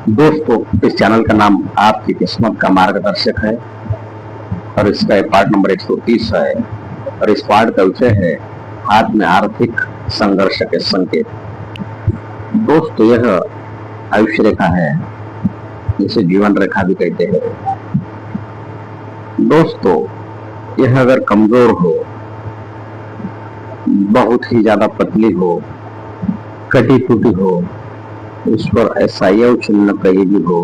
दोस्तों, इस चैनल का नाम आपकी किस्मत का मार्गदर्शक है और इसका पार्ट नंबर 130 है और इस पार्ट का विषय है हाथ में आर्थिक संघर्ष के संकेत। दोस्तों, यह आयुष्य रेखा है जिसे जीवन रेखा भी कहते हैं। दोस्तों, यह अगर कमजोर हो, बहुत ही ज्यादा पतली हो, कटी टूटी हो, उस पर ऐसा यव चिन्ह कहीं भी हो,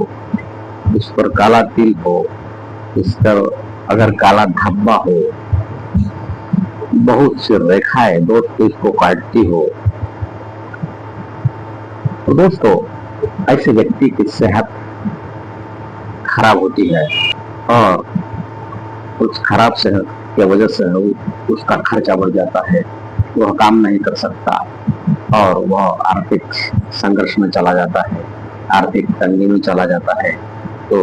इस पर काला तिल हो, इस पर अगर काला धब्बा हो, बहुत सी रेखाएं दोस्तों इसको काटती हो, तो दोस्तों ऐसे व्यक्ति की सेहत खराब होती है और उस खराब सेहत की वजह से उसका खर्चा बढ़ जाता है, वह काम नहीं कर सकता और वह आर्थिक संघर्ष में चला जाता है, आर्थिक तंगी में चला जाता है। तो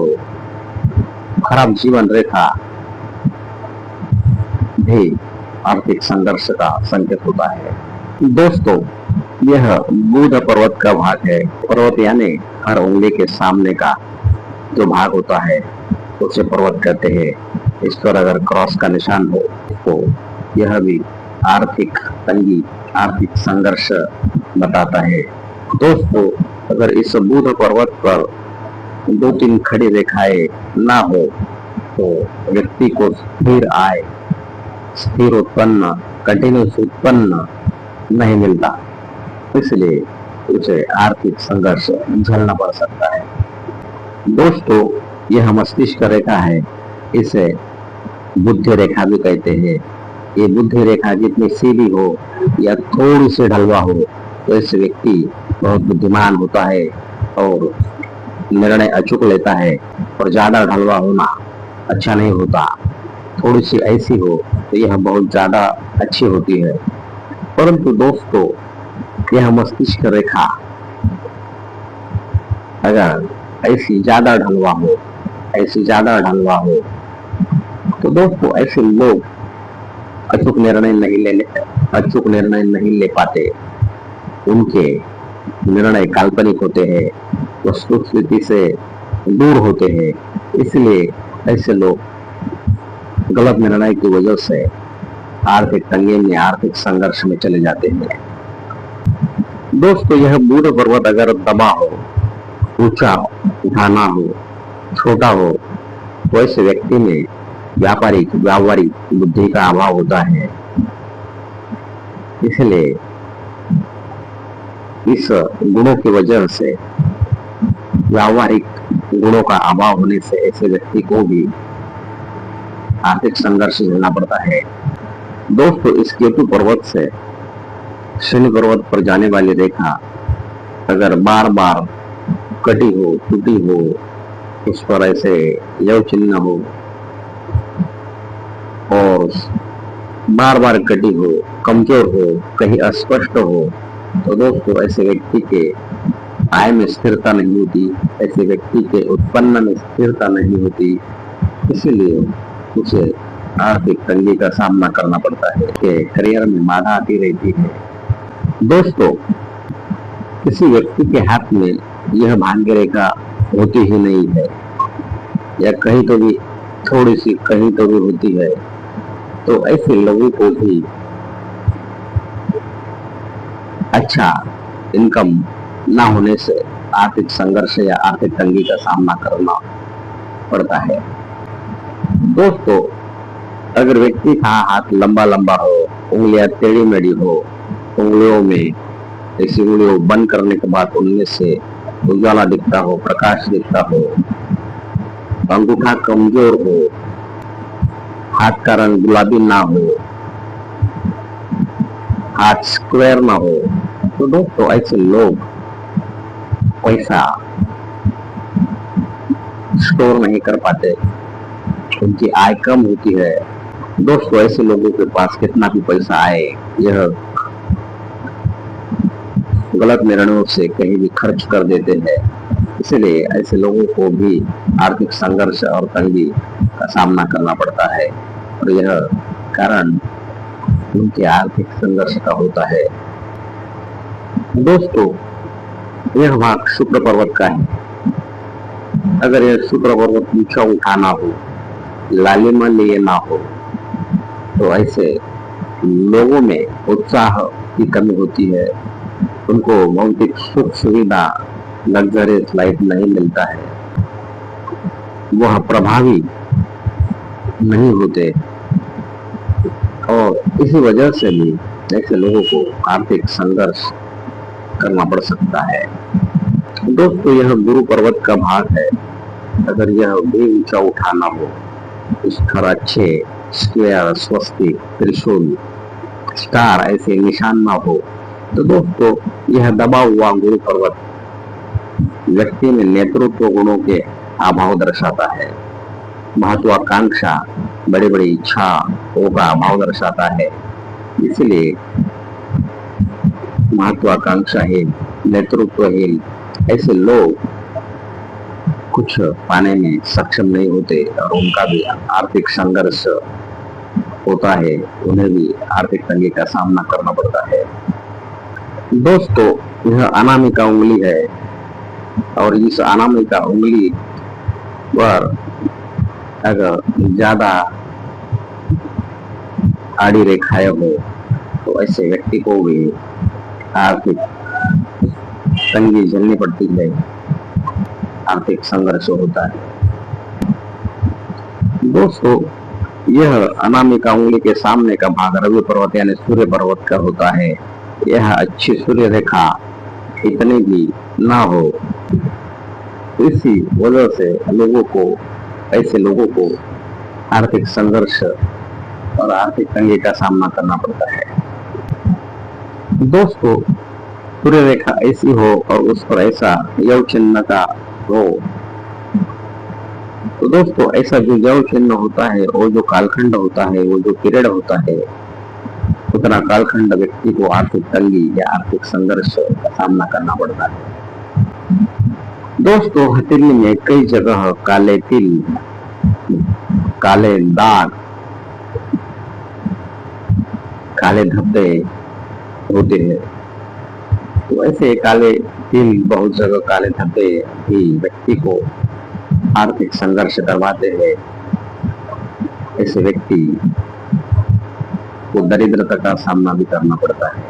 खराब जीवन रेखा भी आर्थिक संघर्ष का संकेत होता है। दोस्तों, यह बुध पर्वत का भाग है। पर्वत यानी हर उंगली के सामने का जो भाग होता है उसे पर्वत कहते हैं। इस पर अगर क्रॉस का निशान हो तो यह भी आर्थिक तंगी, आर्थिक संघर्ष बताता है। दोस्तों, अगर इस बुध पर्वत पर 2-3 खड़ी रेखाएं ना हो तो व्यक्ति को स्थिर आय, स्थिर उत्पन्न, कंटिन्यूस उत्पन्न नहीं मिलता, इसलिए उसे आर्थिक संघर्ष झेलना पड़ सकता है। दोस्तों, यह मस्तिष्क रेखा है, इसे बुद्धि रेखा भी कहते हैं। ये बुद्धि रेखा जितनी सीधी हो या थोड़ी सी ढलवा हो तो ऐसे व्यक्ति बहुत बुद्धिमान होता है और निर्णय अचूक लेता है, और ज्यादा ढलवा होना अच्छा नहीं होता। थोड़ी सी ऐसी हो तो यह बहुत ज्यादा अच्छी होती है। परंतु दोस्तों, यह मस्तिष्क रेखा अगर ऐसी ज्यादा ढलवा हो, ऐसी ज्यादा ढलवा हो तो दोस्तों ऐसे लोग अचूक निर्णय नहीं ले पाते। उनके निर्णय काल्पनिक होते हैं, वस्तुस्थिति से दूर होते हैं, इसलिए ऐसे लोग गलत निर्णय की वजह से आर्थिक तंगी में, आर्थिक संघर्ष में चले जाते हैं। दोस्तों, यह बुध पर्वत अगर दबा हो, ऊंचा उठाना हो, छोटा हो तो ऐसे व्यक्ति में व्यावहारिक बुद्धि का अभाव होता है। इसलिए इस गुणों की वजह से, व्यावहारिक गुणों का अभाव होने से ऐसे व्यक्ति को भी आर्थिक संघर्ष झेलना पड़ता है। दोस्तों, इस केतु पर्वत से शनि पर्वत पर जाने वाली रेखा अगर बार बार कटी हो, टूटी हो, उस पर ऐसे यव चिन्ह हो और बार बार कटी हो, कमजोर हो, कहीं अस्पष्ट हो तो दोस्तों ऐसे व्यक्ति के आय में स्थिरता नहीं होती, ऐसे व्यक्ति के उत्पन्न में स्थिरता नहीं होती, इसीलिए उसे आर्थिक तंगी का सामना करना पड़ता है कि करियर में बाधा आती रहती है। दोस्तों, किसी व्यक्ति के हाथ में यह भाग्य रेखा होती ही नहीं है या कहीं तो भी थोड़ी सी कहीं तो भी होती है, तो ऐसे लोगों को भी अच्छा इनकम ना होने से आर्थिक संघर्ष या आर्थिक तंगी का सामना करना पड़ता है। दोस्तों, अगर व्यक्ति का हाथ लंबा लंबा हो, उंगलियां टेढ़ी मेढ़ी हो, उंगलियों में ऐसी उंगलियों बंद करने के बाद उनमें से उजाला दिखता हो, प्रकाश दिखता हो, अंगूठा कमजोर हो, हाथ का रंग गुलाबी ना हो, हाथ स्क्वायर ना हो, तो दोस्तों ऐसे लोग पैसा स्टोर नहीं कर पाते, उनकी आय कम होती है। दोस्तों, ऐसे लोगों के पास कितना भी पैसा आए, यह गलत निर्णयों से कहीं भी खर्च कर देते हैं, इसलिए ऐसे लोगों को भी आर्थिक संघर्ष और तंगी का सामना करना पड़ता है और यह कारण उनके आर्थिक संघर्ष का होता है। दोस्तों, यह भाग शुक्र पर्वत का है अगर यह शुक्र पर्वत ऊंचा उठाना हो, लालिमा लिए ना हो, तो ऐसे लोगों में उत्साह की कमी होती है। उनको भौतिक सुख सुविधा, लग्जरियस लाइफ नहीं मिलता है, वह प्रभावी नहीं होते, और इसी वजह से भी ऐसे लोगों को आर्थिक संघर्ष करना पड़ सकता है। दोस्तों, यह गुरु पर्वत का भाग है। अगर यह भी ऊंचा उठाना हो, इस पर अच्छे स्क्वायर, स्वस्तिक, त्रिशूल, स्टार ऐसे निशान ना हो, तो दोस्तों यह दबा हुआ गुरु पर्वत व्यक्ति में नेतृत्व गुणों के अभाव दर्शाता है। महत्वाकांक्षा, बड़ी बड़ी इच्छाओं का अभाव दर्शाता है। इसलिए महत्वाकांक्षाहीन, नेतृत्वहीन ऐसे लोग कुछ पाने में सक्षम नहीं होते, और उनका भी आर्थिक संघर्ष होता है, उन्हें भी आर्थिक तंगी का सामना करना पड़ता है। दोस्तों, यह अनामिका उंगली है, और इस अनामिका उंगली पर अगर ज्यादा आड़ी रेखाएं हो, तो ऐसे व्यक्ति को भी आर्थिक तंगी झेलनी पड़ती है, आर्थिक संघर्ष होता है। दोस्तों, यह अनामिका उंगली के सामने का भाग रवि पर्वत यानी सूर्य पर्वत का होता है। यह अच्छी सूर्य रेखा इतनी भी ना हो, इसी वजह से ऐसे लोगों को आर्थिक संघर्ष और आर्थिक तंगी का सामना करना पड़ता है। दोस्तों, सूर्य रेखा ऐसी हो और उस पर ऐसा यव चिन्ह का हो, तो दोस्तों ऐसा जो यव चिन्ह होता है, वो जो कालखंड होता है, वो जो पीरियड होता है, उतना कालखंड व्यक्ति को आर्थिक तंगी या आर्थिक संघर्ष का सामना करना पड़ता है। दोस्तों, हथेली में कई जगह काले तिल, काले दाग, काले धब्बे होते हैं। तो ऐसे काले तिल, बहुत जगह काले धब्बे भी व्यक्ति को आर्थिक संघर्ष करवाते हैं। ऐसे व्यक्ति को दरिद्रता का सामना भी करना पड़ता है।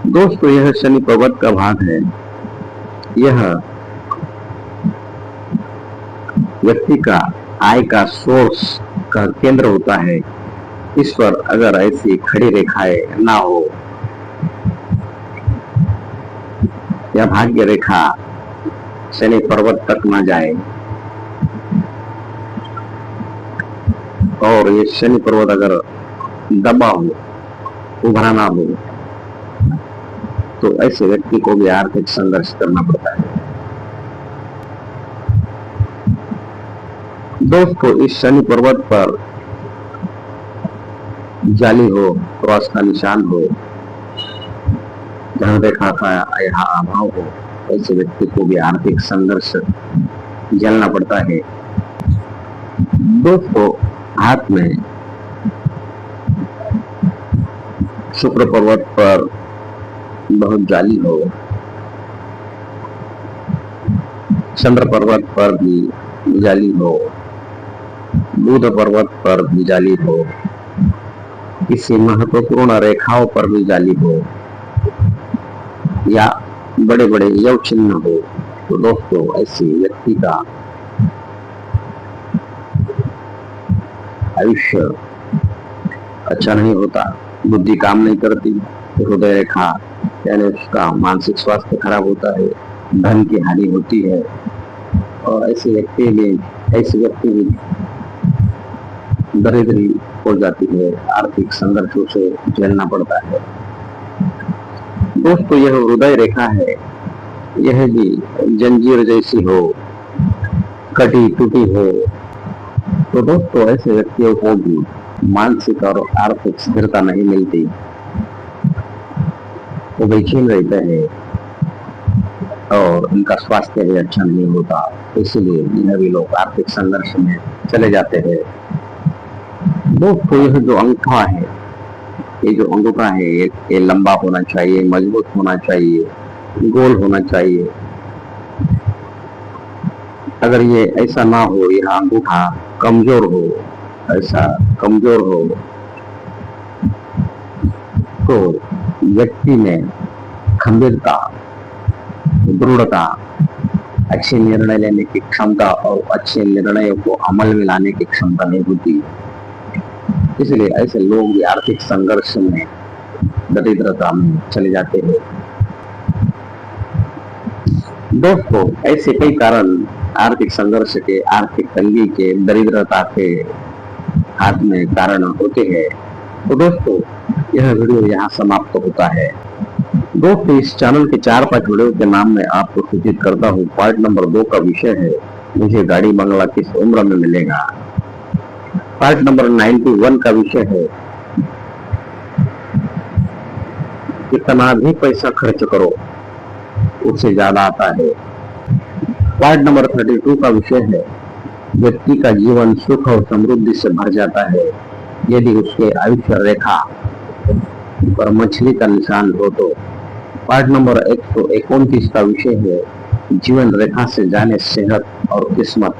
दोस्तों, यह शनि पर्वत का भाग है। यह व्यक्ति का आय का सोर्स का केंद्र होता है। इस पर अगर ऐसी खड़ी रेखाएं ना हो, या भाग्य रेखा शनि पर्वत तक ना जाए, और ये शनि पर्वत अगर दबा हो, उभरा ना हो, तो ऐसे व्यक्ति को भी आर्थिक संघर्ष करना पड़ता है। दोस्तों, इस शनि पर्वत पर जाली हो, क्रॉस का निशान हो, जहां रेखा का यहाँ अभाव हो, ऐसे व्यक्ति को भी आर्थिक संघर्ष झेलना पड़ता है। दोस्तों, हाथ में शुक्र पर्वत पर बहुत जाली हो, चंद्र पर्वत पर भी जाली हो, बुध पर्वत पर भी जाली हो, किसी महत्वपूर्ण रेखाओं पर भी जाली हो, या बड़े बड़े यव चिन्ह हो, तो दोस्तों ऐसे व्यक्ति का आयुष्य अच्छा नहीं होता, बुद्धि काम नहीं करती, हृदय रेखा यानी उसका मानसिक स्वास्थ्य खराब होता है, धन की हानि होती है, और ऐसे व्यक्ति भी दरिद्री हो जाती है, आर्थिक संघर्षों से झेलना पड़ता है। दोस्तों, यह हृदय रेखा है। यह भी जंजीर जैसी हो, कटी टूटी हो, तो दोस्तों ऐसे व्यक्तियों को भी मानसिक और आर्थिक स्थिरता नहीं मिलती, वो बेचैन रहते हैं, और उनका स्वास्थ्य भी अच्छा नहीं होता। इसलिए यह भी लोग आर्थिक संघर्ष में चले जाते हैं। दोस्तों, यह जो अंगूठा है, ये जो अंगूठा है, ये लंबा होना चाहिए, मजबूत होना चाहिए, गोल होना चाहिए। अगर ये ऐसा ना हो, यह अंगूठा कमजोर हो, ऐसा कमजोर हो, तो व्यक्ति में खंभीरता, दृढ़ता, अच्छे निर्णय लेने की क्षमता और अच्छे निर्णयों को अमल में लाने की क्षमता नहीं होती। इसलिए ऐसे लोग भी आर्थिक संघर्ष में, दरिद्रता में चले जाते हैं। दोस्तों, ऐसे कई कारण आर्थिक संघर्ष के, आर्थिक तंगी के, दरिद्रता के हाथ में कारण होते हैं। तो दोस्तों, यह वीडियो यहाँ समाप्त होता है। दोस्तों, इस चैनल के 4-5 वीडियो के नाम में आपको सूचित करता हूँ। पार्ट नंबर 2 का विषय है, मुझे गाड़ी बंगला किस उम्र में मिलेगा। पार्ट नंबर 91 का विषय है, कितना भी पैसा खर्च करो उससे ज्यादा आता है। पार्ट नंबर 32 का विषय है, व्यक्ति का जीवन सुख और समृद्धि से भर जाता है यदि उसके आयुष्य रेखा पर मछली का निशान हो तो। पार्ट नंबर 129 का विषय है, जीवन रेखा से जाने सेहत और किस्मत।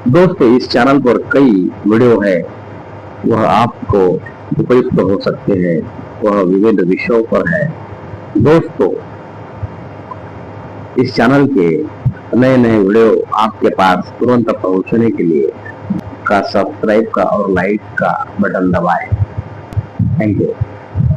दोस्तों, इस चैनल पर कई वीडियो है, वह आपको उपयुक्त हो सकते हैं, वह विविध विषयों पर है। दोस्तों, इस चैनल के नए नए वीडियो आपके पास तुरंत पहुंचने के लिए का सब्सक्राइब का और लाइक का बटन दबाएं। Thank you.